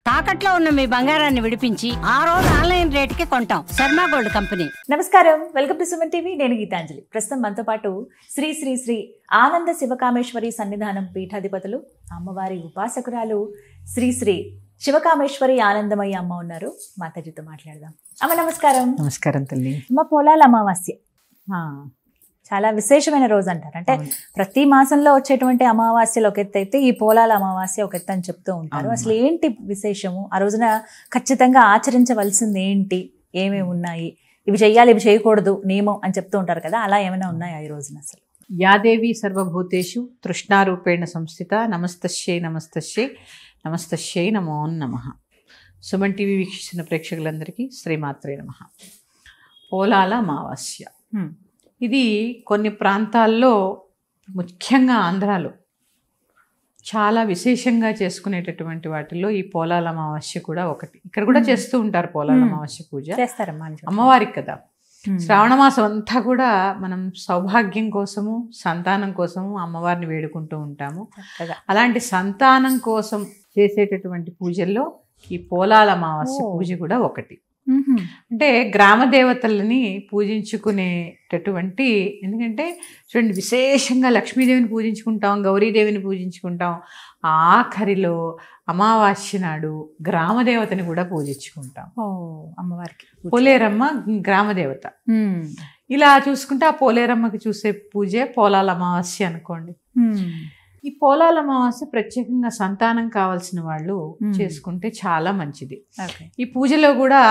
తాకట్లో ఉన్న మీ బంగారాన్ని విడిపించి ఆ రోజు ఆన్లైన్ రేటుకి కొంటాం. Sharma gold company. నమస్కారం, వెల్కమ్ టు సుమన్ టీవీ. నేను గీతాంజలి. ప్రస్తుతం మనతో పాటు శ్రీ శ్రీ శ్రీ ఆనంద శివకామేశ్వరి సన్నిధానం పీఠాధిపతులు, అమ్మవారి ఉపాసకురాలు శ్రీ శ్రీ శివకామేశ్వరి ఆనందమయ్య అమ్మ ఉన్నారు. మాతాజీతో మాట్లాడదాం. అమ్మ నమస్కారం. నమస్కారం తల్లి. అమ్మ, పోలాల అమావాస్య చాలా విశేషమైన రోజు అంటారు. అంటే ప్రతి మాసంలో వచ్చేటువంటి అమావాస్యలు ఒక ఎత్తు అయితే ఈ పోలాల అమావాస్య ఒక ఎత్తు అని చెప్తూ ఉంటారు. అసలు ఏంటి విశేషము? ఆ రోజున ఖచ్చితంగా ఆచరించవలసింది ఏంటి, ఏమేమి ఉన్నాయి, ఇవి చెయ్యాలి ఇవి చేయకూడదు నియమం అని చెప్తూ ఉంటారు కదా, అలా ఏమైనా ఉన్నాయా ఈ రోజున? అసలు యాదేవి సర్వభూతేషు తృష్ణారూపేణ సంస్థిత నమస్తస్యై నమస్తస్యై నమస్తస్యై నమో నమః. సుమన్ టీవీ వీక్షిస్తున్న ప్రేక్షకులందరికీ శ్రీమాత్రే నమః. పోలాల అమావాస్య ఇది కొన్ని ప్రాంతాల్లో, ముఖ్యంగా ఆంధ్రాలో చాలా విశేషంగా చేసుకునేటటువంటి వాటిల్లో ఈ పోలాల అమావాస్య కూడా ఒకటి. ఇక్కడ కూడా చేస్తూ ఉంటారు పోలాల అమావాస్య పూజ. చేస్తారమ్మా అమ్మవారికి కదా. శ్రావణ మాసం అంతా కూడా మనం సౌభాగ్యం కోసము, సంతానం కోసము అమ్మవారిని వేడుకుంటూ ఉంటాము. అలాంటి సంతానం కోసం చేసేటటువంటి పూజల్లో ఈ పోలాల అమావాస్య పూజ కూడా ఒకటి. అంటే గ్రామ దేవతలని పూజించుకునేటటువంటి, ఎందుకంటే చూడండి, విశేషంగా లక్ష్మీదేవిని పూజించుకుంటాం, గౌరీదేవిని పూజించుకుంటాం, ఆఖరిలో అమావాస్య నాడు గ్రామ దేవతని కూడా పూజించుకుంటాం. అమ్మవారికి పోలేరమ్మ గ్రామదేవత. ఇలా చూసుకుంటే ఆ పోలేరమ్మకి చూసే పూజే పోలాల అమావాస్య అనుకోండి. ఈ పోలాల అమావాస్య ప్రత్యేకంగా సంతానం కావాల్సిన వాళ్ళు చేసుకుంటే చాలా మంచిది. ఈ పూజలో కూడా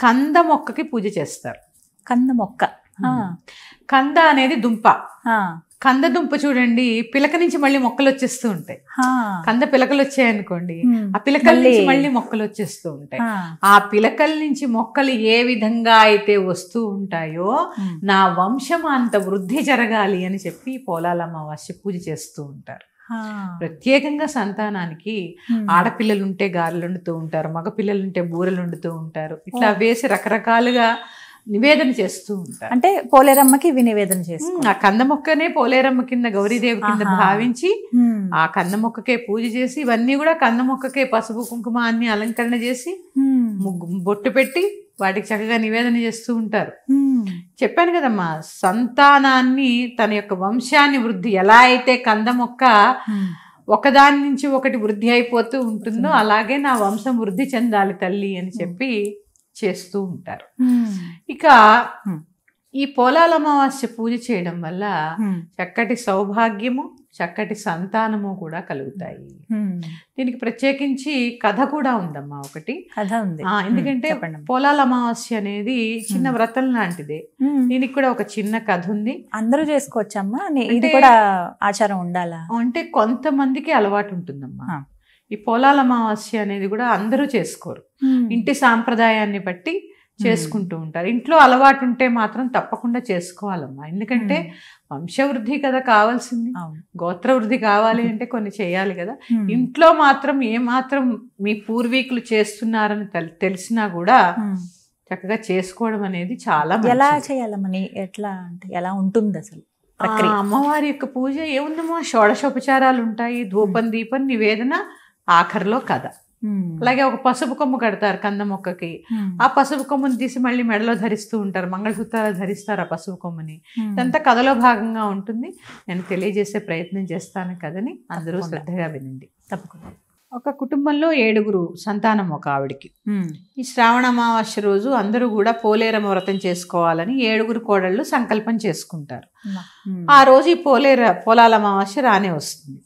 కంద మొక్కకి పూజ చేస్తారు. కంద మొక్క, కంద అనేది దుంప. కంద దుంప చూడండి, పిలక నుంచి మళ్ళీ మొక్కలు వచ్చేస్తూ ఉంటాయి. కంద పిలకలు వచ్చాయనుకోండి, ఆ పిలకల నుంచి మళ్ళీ మొక్కలు వచ్చేస్తూ ఉంటాయి. ఆ పిలకల నుంచి మొక్కలు ఏ విధంగా అయితే వస్తూ ఉంటాయో, నా వంశం అంత వృద్ధి జరగాలి అని చెప్పి పోలాల అమావాస్య పూజ చేస్తూ ఉంటారు. ప్రత్యేకంగా సంతానానికి ఆడపిల్లలు ఉంటే గారెలు వండుతూ ఉంటారు, మగ పిల్లలు ఉంటే బూరెలు వండుతూ ఉంటారు. ఇట్లా వేసి రకరకాలుగా నివేదన చేస్తూ ఉంటారు. అంటే పోలేరమ్మకి ఇవి నివేదన చేస్తారు. ఆ కంద మొక్కనే పోలేరమ్మ కింద, గౌరీదేవి కింద భావించి ఆ కంద మొక్కకే పూజ చేసి, ఇవన్నీ కూడా కంద మొక్కకే పసుపు కుంకుమ అన్ని అలంకరణ చేసి బొట్టు పెట్టి వాటికి చక్కగా నివేదన చేస్తూ ఉంటారు. చెప్పాను కదమ్మా, సంతానాన్ని, తన యొక్క వంశాన్ని వృద్ధి, ఎలా అయితే కంద మొక్క ఒకదాని నుంచి ఒకటి వృద్ధి అయిపోతూ ఉంటుందో, అలాగే నా వంశం వృద్ధి చెందాలి తల్లి అని చెప్పి చేస్తూ ఉంటారు. ఇక ఈ పోలాల అమావాస్య పూజ చేయడం వల్ల చక్కటి సౌభాగ్యము, చక్కటి సంతానము కూడా కలుగుతాయి. దీనికి ప్రత్యేకించి కథ కూడా ఉందమ్మా, ఒకటి కథ ఉంది. ఎందుకంటే పోలాల అమావాస్య అనేది చిన్న వ్రతం లాంటిదే. దీనికి కూడా ఒక చిన్న కథ ఉంది. అందరూ చేసుకోవచ్చమ్మా? ఇది కూడా ఆచారం ఉండాలా? అంటే కొంతమందికి అలవాటు ఉంటుందమ్మా. ఈ పోలాల అమావాస్య అనేది కూడా అందరూ చేసుకోరు, ఇంటి సాంప్రదాయాన్ని బట్టి చేసుకుంటూ ఉంటారు. ఇంట్లో అలవాటు ఉంటే మాత్రం తప్పకుండా చేసుకోవాలమ్మా. ఎందుకంటే వంశవృద్ధి కదా కావాల్సింది, గోత్రవృద్ధి కావాలి అంటే కొన్ని చేయాలి కదా. ఇంట్లో మాత్రం ఏమాత్రం మీ పూర్వీకులు చేస్తున్నారని తెలిసినా కూడా చక్కగా చేసుకోవడం అనేది చాలా. ఎలా చేయాలమ్మని, ఎట్లా అంటే ఎలా ఉంటుంది అసలు? అమ్మవారి యొక్క పూజ ఏముందమ్మా, షోడశోపచారాలు ఉంటాయి, ధూపం దీపం నివేదన, ఆఖరిలో కథ. అలాగే ఒక పసుపు కొమ్ము కడతారు కంద మొక్కకి. ఆ పసుపు కొమ్ముని తీసి మళ్ళీ మెడలో ధరిస్తూ ఉంటారు, మంగళసూత్రాలు ధరిస్తారు ఆ పసుపు కొమ్ముని. ఇదంతా కథలో భాగంగా ఉంటుంది. నేను తెలియజేసే ప్రయత్నం చేస్తాను కథని, అందరూ శ్రద్ధగా వినండి. తప్పకుండా. ఒక కుటుంబంలో 7 సంతానం ఒక ఆవిడికి. ఈ శ్రావణ అమావాస్య రోజు అందరూ కూడా పోలేరమ్మ వ్రతం చేసుకోవాలని 7 కోడళ్ళు సంకల్పం చేసుకుంటారు. ఆ రోజు ఈ పోలాల అమావాస్య రానే వస్తుంది.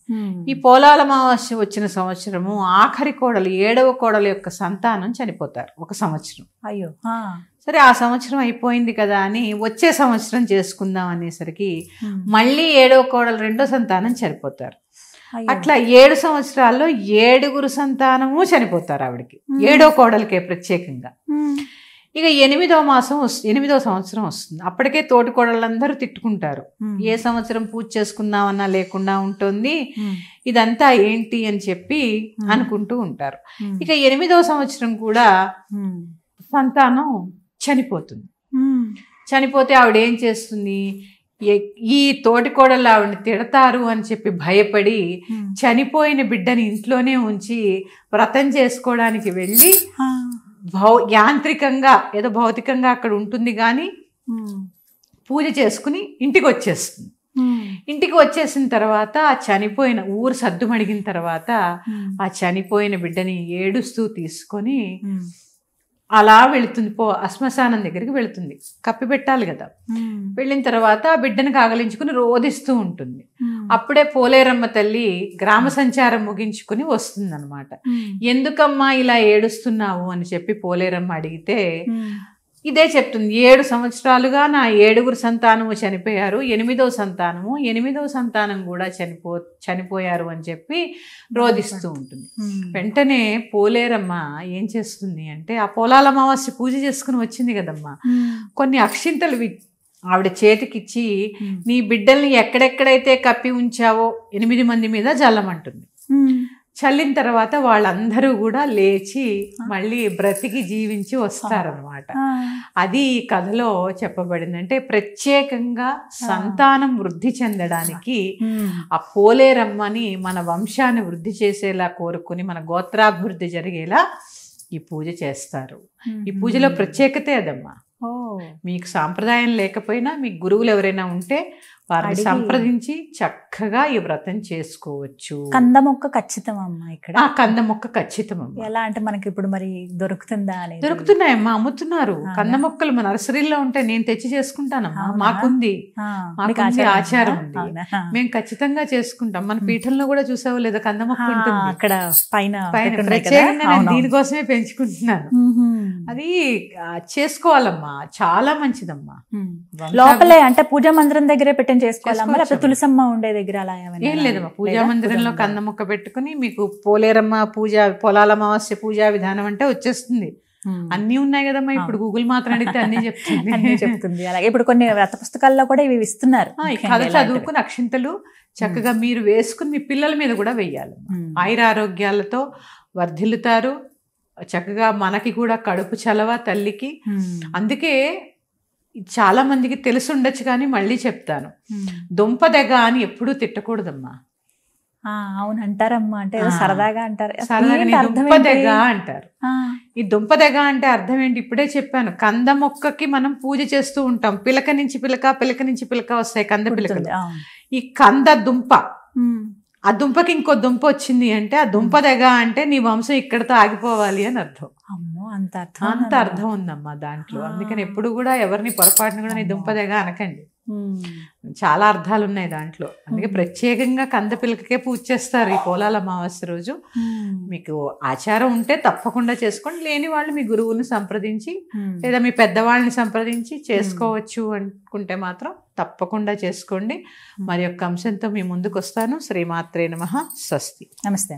ఈ పోలాల అమావాస్య వచ్చిన సంవత్సరము ఆఖరి కోడలు, 7వ కోడల యొక్క సంతానం చనిపోతారు ఒక సంవత్సరం. అయ్యో. సరే, ఆ సంవత్సరం అయిపోయింది కదా అని వచ్చే సంవత్సరం చేసుకుందాం అనేసరికి మళ్ళీ 7వ కోడలు, 2వ సంతానం చనిపోతారు. అట్లా 7 సంవత్సరాల్లో 7 సంతానము చనిపోతారు ఆవిడకి, 7వ కోడలకే ప్రత్యేకంగా. ఇక 8వ సంవత్సరం వస్తుంది. అప్పటికే తోటి కోడళ్ళందరూ తిట్టుకుంటారు, ఏ సంవత్సరం పూజ చేసుకుందామన్నా లేకుండా ఉంటుంది, ఇదంతా ఏంటి అని చెప్పి అనుకుంటూ ఉంటారు. ఇక 8వ సంవత్సరం కూడా సంతానం చనిపోతుంది. చనిపోతే ఆవిడ ఏం చేస్తుంది, ఈ తోటికోడలు ఆవిడని తిడతారు అని చెప్పి భయపడి చనిపోయిన బిడ్డని ఇంట్లోనే ఉంచి వ్రతం చేసుకోవడానికి వెళ్ళి యాంత్రికంగా ఏదో భౌతికంగా అక్కడ ఉంటుంది కానీ పూజ చేసుకుని ఇంటికి వచ్చేస్తుంది. ఇంటికి వచ్చేసిన తర్వాత ఆ చనిపోయిన ఊరు సద్దుమడిగిన తర్వాత ఆ చనిపోయిన బిడ్డని ఏడుస్తూ తీసుకొని అలా వెళుతుంది, శ్మశానం దగ్గరికి వెళుతుంది, కప్పి పెట్టాలి కదా. వెళ్ళిన తర్వాత ఆ బిడ్డను కాగలించుకుని రోధిస్తూ ఉంటుంది. అప్పుడే పోలేరమ్మ తల్లి గ్రామ సంచారం ముగించుకుని వస్తుంది అనమాట. ఎందుకమ్మా ఇలా ఏడుస్తున్నావు అని చెప్పి పోలేరమ్మ అడిగితే ఇదే చెప్తుంది, 7 సంవత్సరాలుగా నా 7గురు సంతానము చనిపోయారు, 8వ సంతానం కూడా చనిపోయారు అని చెప్పి రోధిస్తూ ఉంటుంది. వెంటనే పోలేరమ్మ ఏం చేస్తుంది అంటే, ఆ పొలాల అమావాస్య పూజ చేసుకుని వచ్చింది కదమ్మా, కొన్ని అక్షింతలు ఆవిడ చేతికిచ్చి నీ బిడ్డల్ని ఎక్కడెక్కడైతే కప్పి ఉంచావో 8 మంది మీద జల్లమంటుంది. చల్లిన తర్వాత వాళ్ళందరూ కూడా లేచి మళ్ళీ బ్రతికి జీవించి వస్తారనమాట. అది ఈ కథలో చెప్పబడింది. అంటే ప్రత్యేకంగా సంతానం వృద్ధి చెందడానికి ఆ పోలేరమ్మని మన వంశాన్ని వృద్ధి చేసేలా కోరుకుని మన గోత్రాభివృద్ధి జరిగేలా ఈ పూజ చేస్తారు. ఈ పూజలో ప్రత్యేకతే అదమ్మా. మీకు సాంప్రదాయం లేకపోయినా మీకు గురువులు ఎవరైనా ఉంటే వారిని సంప్రదించి చక్కగా ఈ వ్రతం చేసుకోవచ్చు. కంద మొక్క ఖచ్చితం అమ్మా ఇక్కడ. కంద మొక్క ఖచ్చితం అమ్మా. ఎలా అంటే మనకి ఇప్పుడు మరి దొరుకుతుందా అనేది? దొరుకుతున్నాయమ్మా, అమ్ముతున్నారు కంద మొక్కలు. మన నర్సరీలో ఉంటే నేను తెచ్చి చేసుకుంటానమ్మా. మాకుంది ఆచారం ఉంది, మేము ఖచ్చితంగా చేసుకుంటాం. మన పీఠంలో కూడా చూసావో లేదా కంద మొక్క ఉంటుంది అక్కడ పైన. ప్రత్యేకంగా నేను దీనికోసమే పెంచుకుంటున్నాను. అది చేసుకోవాలమ్మా, చాలా మంచిదమ్మా. లోపలే అంటే పూజా మందిరం దగ్గరే పెట్టిన చేసుకోవాలమ్మా, లేకపోతే తులసమ్మ ఉండే దగ్గర అలా ఏం లేదమ్మా. పూజా మందిరంలో కంద మొక్క పెట్టుకుని మీకు పోలేరమ్మ పూజ, పొలాల అమావాస్య పూజా విధానం అంటే వచ్చేస్తుంది. అన్ని ఉన్నాయి కదమ్మా, ఇప్పుడు గూగుల్ మాత్రం అడిగితే అన్ని చెప్తుంది. అలాగే ఇప్పుడు కొన్ని వ్రత పుస్తకాల్లో కూడా ఇవి ఇస్తున్నారు. కథ చదువుకుని అక్షింతలు చక్కగా మీరు వేసుకుని మీ పిల్లల మీద కూడా వెయ్యాలి. ఆయురారోగ్యాలతో వర్ధిల్లుతారు చక్కగా. మనకి కూడా కడుపు చలవ తల్లికి. అందుకే చాలా మందికి తెలిసి ఉండొచ్చు కానీ మళ్ళీ చెప్తాను, దుంపదెగ అని ఎప్పుడూ తిట్టకూడదమ్మా. అవును అంటారమ్మా, అంటే సరదాగా అంటారు. దుంపదెగ అంటారు. ఈ దుంపదెగ అంటే అర్థం ఏంటి? ఇప్పుడే చెప్పాను, కంద మొక్కకి మనం పూజ చేస్తూ ఉంటాం. పిలక నుంచి పిలక, పిలక నుంచి పిలక వస్తాయి కంద పిలకలు. ఈ కంద దుంప, ఆ దుంపకి ఇంకో దుంప వచ్చింది అంటే ఆ దుంపదెగ అంటే నీ వంశం ఇక్కడతో ఆగిపోవాలి అని అర్థం. అంత అర్థం ఉందమ్మా దాంట్లో. అందుకని ఎప్పుడు కూడా ఎవరిని పొరపాటును కూడా నీ దుంపదెగ అనకండి. చాలా అర్థాలు ఉన్నాయి దాంట్లో. అందుకే ప్రత్యేకంగా కంద పిల్లకే పూజ చేస్తారు ఈ పోలాల అమావాస్య రోజు. మీకు ఆచారం ఉంటే తప్పకుండా చేసుకోండి, లేని వాళ్ళు మీ గురువుని సంప్రదించి లేదా మీ పెద్దవాళ్ళని సంప్రదించి చేసుకోవచ్చు అనుకుంటే మాత్రం తప్పకుండా చేసుకోండి. మరి యొక్క అంశంతో మీ ముందుకు వస్తాను. శ్రీమాత్రే నమః. స్వస్తి. నమస్తే.